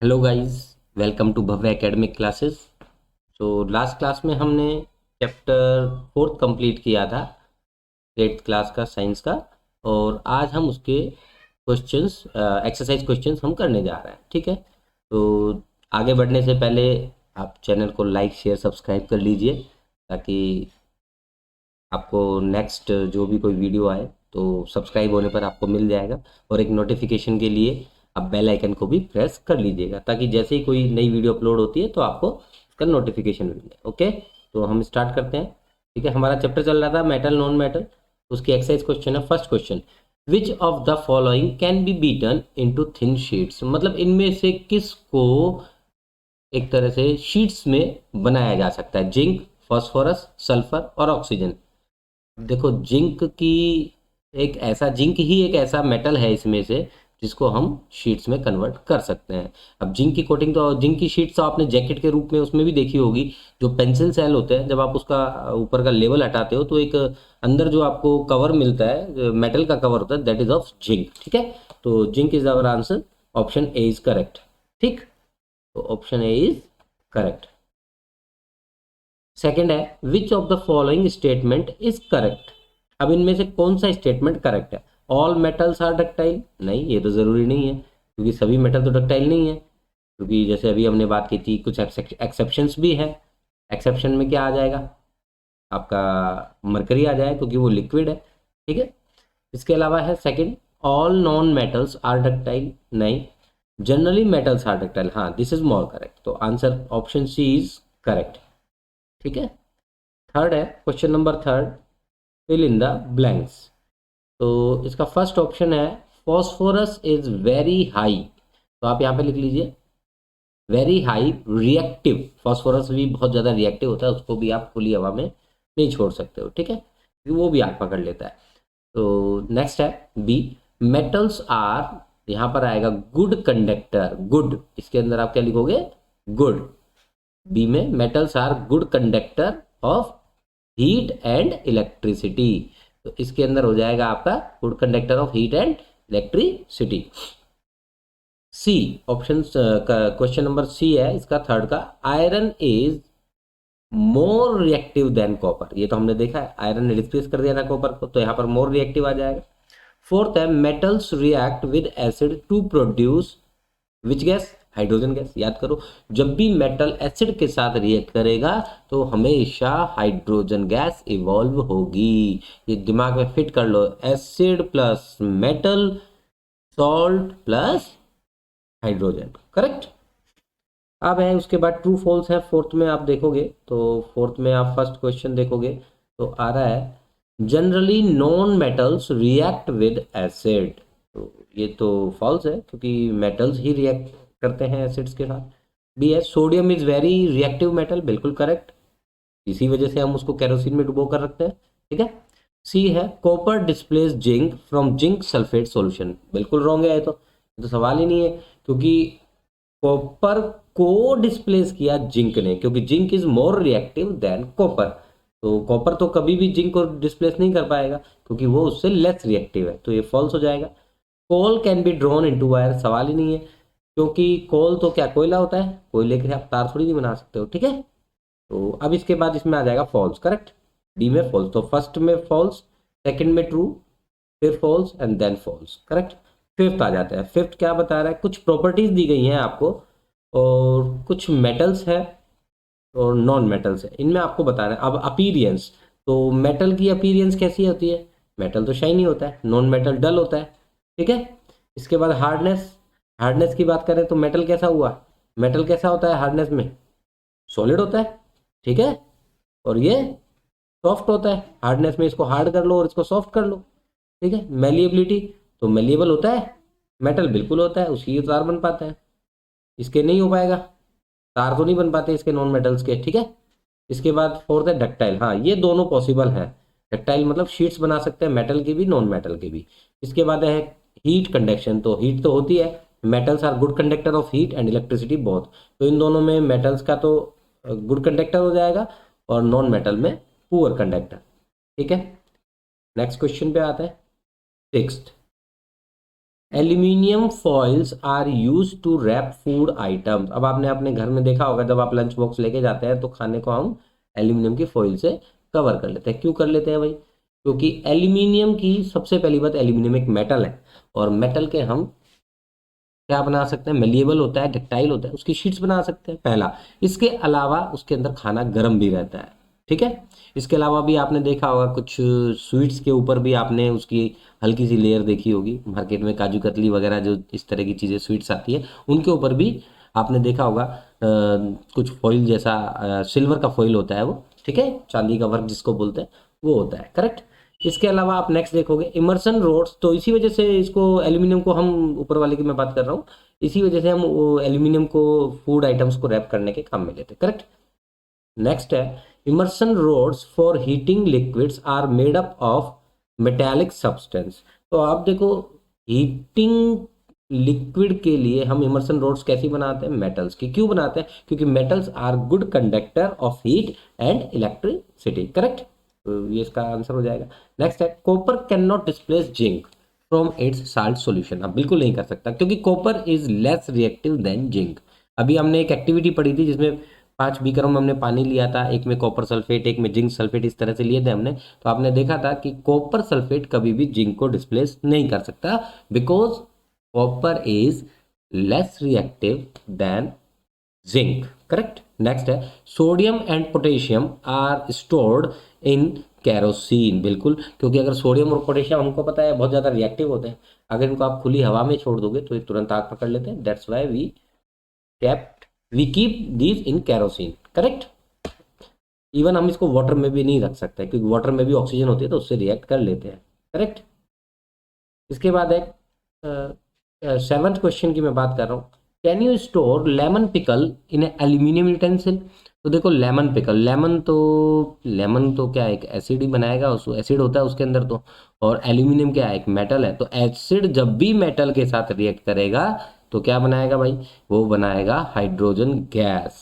Hello guys, welcome to Bhavya academic classes. Last class में हमने chapter fourth complete किया था, एट्थ क्लास का साइंस का। और आज हम उसके क्वेश्चंस, एक्सरसाइज क्वेश्चंस हम करने जा रहे हैं। ठीक है, तो आगे बढ़ने से पहले आप चैनल को लाइक शेयर सब्सक्राइब कर लीजिए, ताकि आपको नेक्स्ट जो भी कोई वीडियो आए तो सब्सक्राइब होने पर आपको मिल जाएगा। और एक नोटिफिकेशन के लिए आप बेल आइकन को भी प्रेस कर लीजिएगा, ताकि जैसे ही कोई नई वीडियो अपलोड होती है तो आपको उसका नोटिफिकेशन मिल जाए। ओके, तो हम स्टार्ट करते हैं। ठीक है, हमारा चैप्टर चल रहा था मेटल नॉन मेटल। उसकी एक्सरसाइज क्वेश्चन है। First question, which of the following can be beaten into thin sheets, मतलब इनमें से किसको एक तरह से शीट्स में बनाया जा सकता है। जिंक, फास्फोरस, सल्फर और ऑक्सीजन। देखो, जिंक ही एक ऐसा मेटल है इसमें से जिसको हम शीट्स में कन्वर्ट कर सकते हैं। अब जिंक की कोटिंग, तो जिंक की शीट्स तो आपने जैकेट के रूप में उसमें भी देखी होगी। जो पेंसिल सेल होते हैं, जब आप उसका ऊपर का लेवल हटाते हो तो एक अंदर जो आपको कवर मिलता है, मेटल का कवर होता है, दैट इज ऑफ जिंक। ठीक है, तो zinc is our answer. Option A is correct. ठीक, तो option A is correct. Second है, which of the following statement is correct. अब इनमें से कौन सा स्टेटमेंट करेक्ट है। ऑल मेटल्स आर डक्टाइल, नहीं, ये तो जरूरी नहीं है, क्योंकि सभी मेटल तो डक्टाइल नहीं है। क्योंकि जैसे अभी हमने बात की थी, कुछ एक्सेप्शंस भी है। एक्सेप्शन में क्या आ जाएगा, आपका मरकरी आ जाए, क्योंकि वो लिक्विड है। ठीक है, इसके अलावा है second, all non metals are ductile, नहीं, जनरली मेटल्स आर डक्टाइल, हाँ, दिस इज मोर करेक्ट। तो answer option C is correct. ठीक है, थर्ड है, question number third, fill in the blanks. तो इसका फर्स्ट ऑप्शन है, फॉस्फोरस इज वेरी हाई। तो आप यहाँ पे लिख लीजिए वेरी हाई रिएक्टिव। फॉस्फोरस भी बहुत ज़्यादा रिएक्टिव होता है, उसको भी आप खुली हवा में नहीं छोड़ सकते हो। ठीक है, क्योंकि वो भी आग पकड़ लेता है। तो नेक्स्ट है बी, मेटल्स आर, यहाँ पर आएगा गुड कंडक्टर। गुड, इसके अंदर आप क्या लिखोगे, गुड। बी में metals are good conductor of heat and electricity. तो इसके अंदर हो जाएगा आपका good conductor of heat and electricity. C option का क्वेश्चन नंबर सी है इसका, थर्ड का, iron is more reactive than copper. ये तो हमने देखा है, आयरन ने डिस्प्लेस कर दिया था कॉपर को, तो यहाँ पर मोर रिएक्टिव आ जाएगा। फोर्थ है, metals react with acid to produce which gas, hydrogen gas. याद करो, जब भी मेटल एसिड के साथ रिएक्ट करेगा तो हमेशा हाइड्रोजन गैस इवॉल्व होगी। ये दिमाग में फिट कर लो, acid plus metal, salt plus hydrogen, correct. अब है उसके बाद ट्रू फॉल्स है फोर्थ में, आप देखोगे तो फोर्थ में आप फर्स्ट क्वेश्चन देखोगे तो आ रहा है, generally non metals react with acid. तो ये तो फॉल्स है, क्योंकि मेटल्स ही रिएक्ट करते हैं एसिड्स के साथ। बी है, sodium is very reactive metal, बिल्कुल करेक्ट, इसी वजह से हम उसको केरोसिन में डुबो कर रखते हैं। ठीक है। सी है, copper displace zinc from zinc sulphate solution, बिल्कुल रॉन्ग है ये तो सवाल ही नहीं है, क्योंकि कॉपर को डिस्प्लेस किया जिंक ने, क्योंकि zinc is more reactive than copper. तो कॉपर तो कभी भी जिंक को डिस्प्लेस नहीं कर पाएगा, क्योंकि वो उससे लेस रिएक्टिव है, तो ये फॉल्स हो जाएगा। Coal can be drawn into wire, सवाल ही नहीं है, क्योंकि कोल तो क्या कोयला होता है, कोयले के आप तार थोड़ी नहीं बना सकते हो। ठीक है, तो अब इसके बाद इसमें आ जाएगा फॉल्स, करेक्ट। डी में फॉल्स, तो फर्स्ट में फॉल्स, सेकंड में ट्रू, फिर false and then false, correct. Fifth आ जाता है। फिफ्थ क्या बता रहा है, कुछ प्रॉपर्टीज दी गई हैं आपको, और कुछ मेटल्स है और नॉन मेटल्स है, इनमें आपको बता रहे हैं। अब अपीरियंस, तो मेटल की अपीरियंस कैसी होती है, मेटल तो शाइनी होता है, नॉन मेटल डल होता है। ठीक है, इसके बाद हार्डनेस, हार्डनेस की बात करें तो मेटल कैसा हुआ, मेटल कैसा होता है हार्डनेस में, सॉलिड होता है। ठीक है, और ये सॉफ्ट होता है, हार्डनेस में इसको हार्ड कर लो और इसको सॉफ्ट कर लो। ठीक है, मेलिएबिलिटी, तो मेलिएबल होता है, मेटल बिल्कुल होता है, उसकी तार बन पाता है, इसके नहीं हो पाएगा, तार तो नहीं बन पाते इसके नॉन मेटल्स के। ठीक है, इसके बाद फोर्थ है डक्टाइल, हाँ, ये दोनों पॉसिबल है। डक्टाइल मतलब शीट्स बना सकते हैं, मेटल की भी नॉन मेटल की भी। इसके बाद है हीट कंडक्शन, तो हीट तो होती है, metals are good conductor of heat and electricity both. तो इन दोनों में मेटल्स का तो गुड कंडक्टर हो जाएगा, और नॉन मेटल में पुअर कंडक्टर। ठीक है, नेक्स्ट क्वेश्चन पे आता है, sixth. Aluminium foils are use to wrap food items. अब आपने अपने घर में देखा होगा, जब आप लंच बॉक्स लेके जाते हैं तो खाने को हम एल्यूमिनियम की फॉइल से कवर कर लेते हैं। क्यों कर लेते हैं भाई? क्योंकि एल्यूमिनियम की सबसे पहली बात, एल्यूमिनियम एक मेटल है, और मेटल के हम क्या बना सकते हैं? मेलिएबल होता है, डक्टाइल होता है, उसकी शीट्स बना सकते हैं, पहला। इसके अलावा उसके अंदर खाना गर्म भी रहता है, ठीक है। इसके अलावा भी आपने देखा होगा कुछ स्वीट्स के ऊपर भी आपने उसकी हल्की सी लेयर देखी होगी, मार्केट में काजू कतली वगैरह जो इस तरह की चीज़ें स्वीट्स आती है, उनके ऊपर भी आपने देखा होगा कुछ फॉइल जैसा सिल्वर का फॉइल होता है वो, ठीक है, चांदी का वर्क जिसको बोलते हैं वो होता है, करेक्ट। इसके अलावा आप नेक्स्ट देखोगे इमर्सन रोड्स, तो इसी वजह से इसको एल्यूमिनियम को हम, ऊपर वाले की मैं बात कर रहा हूँ, इसी वजह से हम एल्यूमिनियम को फूड आइटम्स को रैप करने के काम में लेते हैं, करेक्ट। नेक्स्ट है immersion rods for heating liquids are made up of metallic substance. तो आप देखो, हीटिंग लिक्विड के लिए हम इमर्सन रोड्स कैसी बनाते हैं? मेटल्स की। क्यों बनाते हैं? क्योंकि metals are good conductor of heat and electricity, correct. तो ये इसका आंसर हो जाएगा। नेक्स्ट है copper can not displace zinc from its salt solution. अब बिल्कुल नहीं कर सकता, क्योंकि copper is less reactive than zinc. अभी हमने एक एक्टिविटी पढ़ी थी जिसमें 5 बीकरों में हमने पानी लिया था, एक में कॉपर सल्फेट, एक में जिंक सल्फेट, इस तरह से लिए थे हमने। तो आपने देखा था कि कॉपर सल्फेट कभी भी जिंक को डिस्प्लेस नहीं कर सकता, because copper is less reactive than zinc, correct. Next है sodium and potassium are stored in kerosene. बिल्कुल, क्योंकि अगर सोडियम और पोटेशियम हमको पता है बहुत ज़्यादा रिएक्टिव होते हैं, अगर इनको आप खुली हवा में छोड़ दोगे तो ये तुरंत आग पकड़ लेते हैं। That's why we keep these in kerosene, correct. Even हम इसको वाटर में भी नहीं रख सकते, क्योंकि वाटर में भी ऑक्सीजन होती है तो उससे रिएक्ट कर लेते हैं, करेक्ट। इसके बाद है 7th क्वेश्चन की मैं बात कर रहा हूँ, can you store lemon pickle in aluminium utensil. तो देखो लेमन पिकल, लेमन तो क्या है, एक एसिड ही बनाएगा, उस एसिड होता है उसके अंदर तो, और एल्यूमिनियम क्या है, एक मेटल है। तो एसिड जब भी मेटल के साथ रिएक्ट करेगा तो क्या बनाएगा भाई? वो बनाएगा हाइड्रोजन गैस।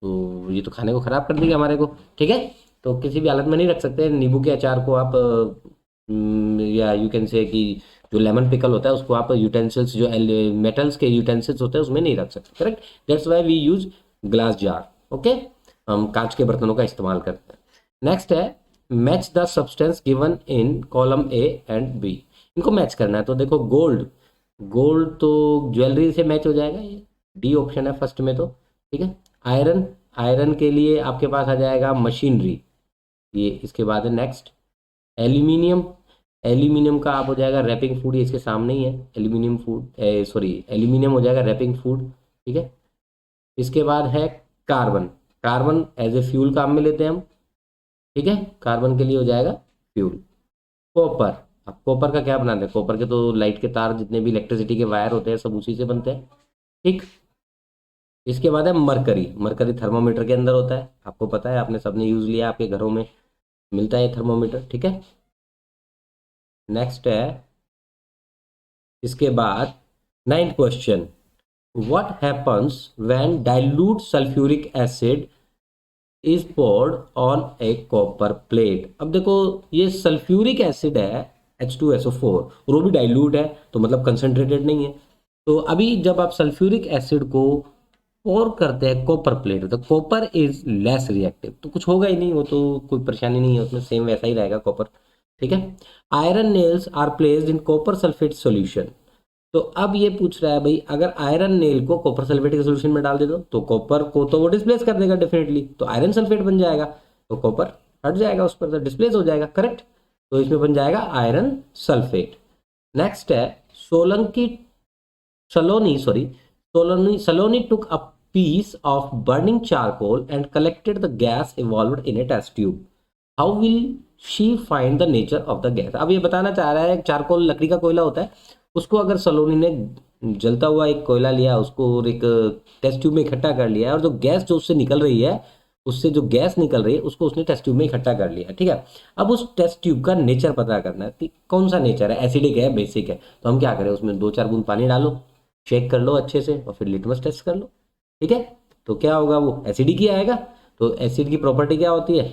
तो ये तो खाने को खराब कर देगा हमारे को, ठीक है। तो किसी भी हालत में नहीं रख सकते नींबू के अचार को आप, या यू कैन से कि जो लेमन पिकल होता है उसको आप यूटेंसिल्स, जो मेटल्स के यूटेंसिल्स होते हैं उसमें नहीं रख सकते, correct. That's why we use glass jar, okay. हम कांच के बर्तनों का इस्तेमाल करते हैं। नेक्स्ट है match the substance given in column A and B. इनको मैच करना है। तो देखो गोल्ड, गोल्ड तो ज्वेलरी से मैच हो जाएगा, ये डी ऑप्शन है फर्स्ट में, तो ठीक है। आयरन, आयरन के लिए आपके पास आ जाएगा मशीनरी, ये इसके बाद है। नेक्स्ट एल्यूमिनियम, एल्यूमिनियम का आप हो जाएगा रैपिंग फूड, ये इसके सामने ही है, एल्यूमिनियम फूड, सॉरी एल्यूमिनियम हो जाएगा रैपिंग फूड, ठीक है। इसके बाद है carbon, carbon as a fuel काम में लेते हैं हम, ठीक है, कार्बन के लिए हो जाएगा फ्यूल। कॉपर, अब कॉपर का क्या बनाते हैं? कॉपर के तो लाइट के तार, जितने भी इलेक्ट्रिसिटी के वायर होते हैं सब उसी से बनते हैं, ठीक। इसके बाद है मरकरी, मरकरी थर्मोमीटर के अंदर होता है, आपको पता है, आपने सबने यूज लिया, आपके घरों में मिलता है थर्मोमीटर, ठीक है। नेक्स्ट है इसके बाद 9th question, what happens when dilute sulphuric acid is poured on a copper plate. अब देखो ये सल्फ्यूरिक एसिड है H2SO4, और वो भी डाइल्यूट है, तो मतलब कंसनट्रेटेड नहीं है। तो अभी जब आप सल्फ्यूरिक एसिड को और करते हैं कॉपर प्लेट, तो कॉपर इज लेस रिएक्टिव, तो कुछ होगा ही नहीं, वो तो कोई परेशानी नहीं है उसमें, सेम वैसा ही रहेगा कॉपर, ठीक है। Iron nails are placed in copper sulphate solution. तो अब ये पूछ रहा है भाई, अगर आयरन नेल को कॉपर सल्फेट के सॉल्यूशन में डाल दे दो तो कॉपर को तो वो डिस्प्लेस कर देगा डेफिनेटली, तो आयरन सल्फेट बन जाएगा, तो कॉपर हट जाएगा उस पर, तो डिस्प्लेस हो जाएगा, करेक्ट। तो इसमें बन जाएगा आयरन सल्फेट। नेक्स्ट है Solanki Saloni took a piece of burning charcoal and collected the gas evolved in a test tube. How will she find the nature of the gas? अब ये बताना चाह रहा है, चारकोल लकड़ी का कोयला होता है, उसको अगर सलोनी ने जलता हुआ एक कोयला लिया, उसको एक टेस्ट ट्यूब में इकट्ठा कर लिया है, और जो गैस जो उससे निकल रही है, उससे जो गैस निकल रही है उसको उसने टेस्ट ट्यूब में इकट्ठा कर लिया, ठीक है। अब उस टेस्ट ट्यूब का नेचर पता करना है कि कौन सा नेचर है, एसिडिक है, बेसिक है। तो हम क्या करें, उसमें 2-4 बूंद पानी डालो, चेक कर लो अच्छे से, और फिर लिटमस टेस्ट कर लो, ठीक है। तो क्या होगा, वो एसिडिक ही आएगा। तो एसिड की प्रॉपर्टी क्या होती है?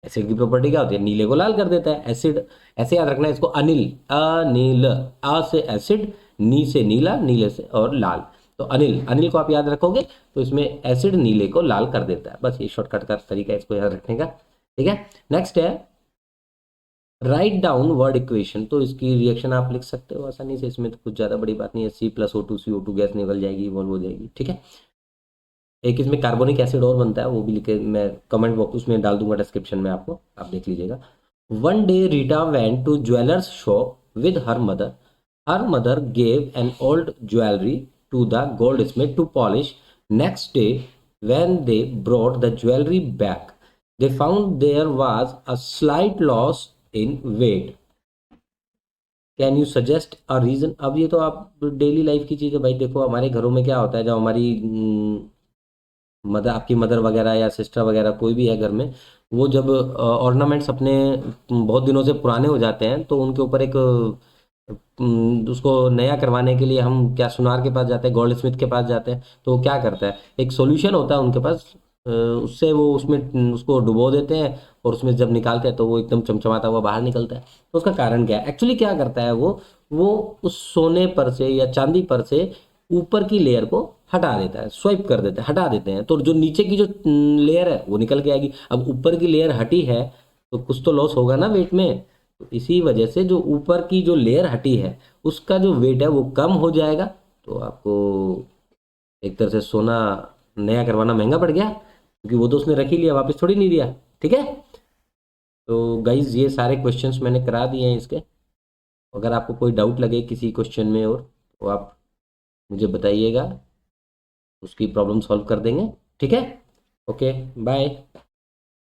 एसिड की प्रॉपर्टी क्या होती है? नीले को लाल कर देता है एसिड। ऐसे याद रखना है इसको, अनिल, अनिल, आ से एसिड, नी से नीला, नीले से और लाल। तो अनिल, अनिल को आप याद रखोगे तो इसमें एसिड नीले को लाल कर देता है। बस ये शॉर्टकट का तरीका है इसको याद रखने का। ठीक है, नेक्स्ट है राइट डाउन वर्ड इक्वेशन। तो इसकी रिएक्शन आप लिख सकते हो आसानी से, इसमें तो कुछ ज़्यादा बड़ी बात नहीं है। C+O2 CO2 गैस निकल जाएगी, इवॉल्व हो जाएगी। ठीक है, एक इसमें कार्बोनिक एसिड और बनता है, वो भी लिखे मैं कमेंट बॉक्स उसमें डाल दूंगा डिस्क्रिप्शन में आपको, आप देख लीजिएगा। One day Rita went to jewellers shop with her mother. Her mother gave an old jewellery to the goldsmith to polish. Next day when they brought the jewelry back, they found there was a slight loss in weight. Can you suggest a reason. अब ये तो आप daily life की चीज़ है भाई। देखो हमारे घरों में क्या होता है, जब हमारी मदर, आपकी मदर वगैरह या सिस्टर वगैरह कोई भी है घर में, वो जब ऑर्नामेंट्स अपने बहुत दिनों से पुराने हो जाते हैं तो उनके ऊपर एक उसको नया करवाने के लिए हम क्या सुनार के पास जाते हैं, गोल्ड स्मिथ के पास जाते हैं। तो वो क्या करता है, एक सॉल्यूशन होता है उनके पास, उससे वो उसमें उसको डुबो देते हैं और उसमें जब निकालते हैं तो वो एकदम चमचमाता हुआ बाहर निकलता है। तो उसका कारण क्या है, एक्चुअली क्या करता है वो उस सोने पर से या चांदी पर से ऊपर की लेयर को हटा देता है, स्वाइप कर देते हैं, हटा देते हैं। तो जो नीचे की जो लेयर है वो निकल के आएगी। अब ऊपर की लेयर हटी है तो कुछ तो लॉस होगा ना वेट में। तो इसी वजह से जो ऊपर की जो लेयर हटी है उसका जो वेट है वो कम हो जाएगा। तो आपको एक तरह से सोना नया करवाना महंगा पड़ गया, क्योंकि वो तो उसने रख ही लिया, वापस थोड़ी नहीं दिया। ठीक है, तो गाइज ये सारे क्वेश्चंस मैंने करा दिए हैं इसके। अगर आपको कोई डाउट लगे किसी क्वेश्चन में और तो आप मुझे बताइएगा, उसकी प्रॉब्लम सॉल्व कर देंगे। ठीक है, ओके बाय।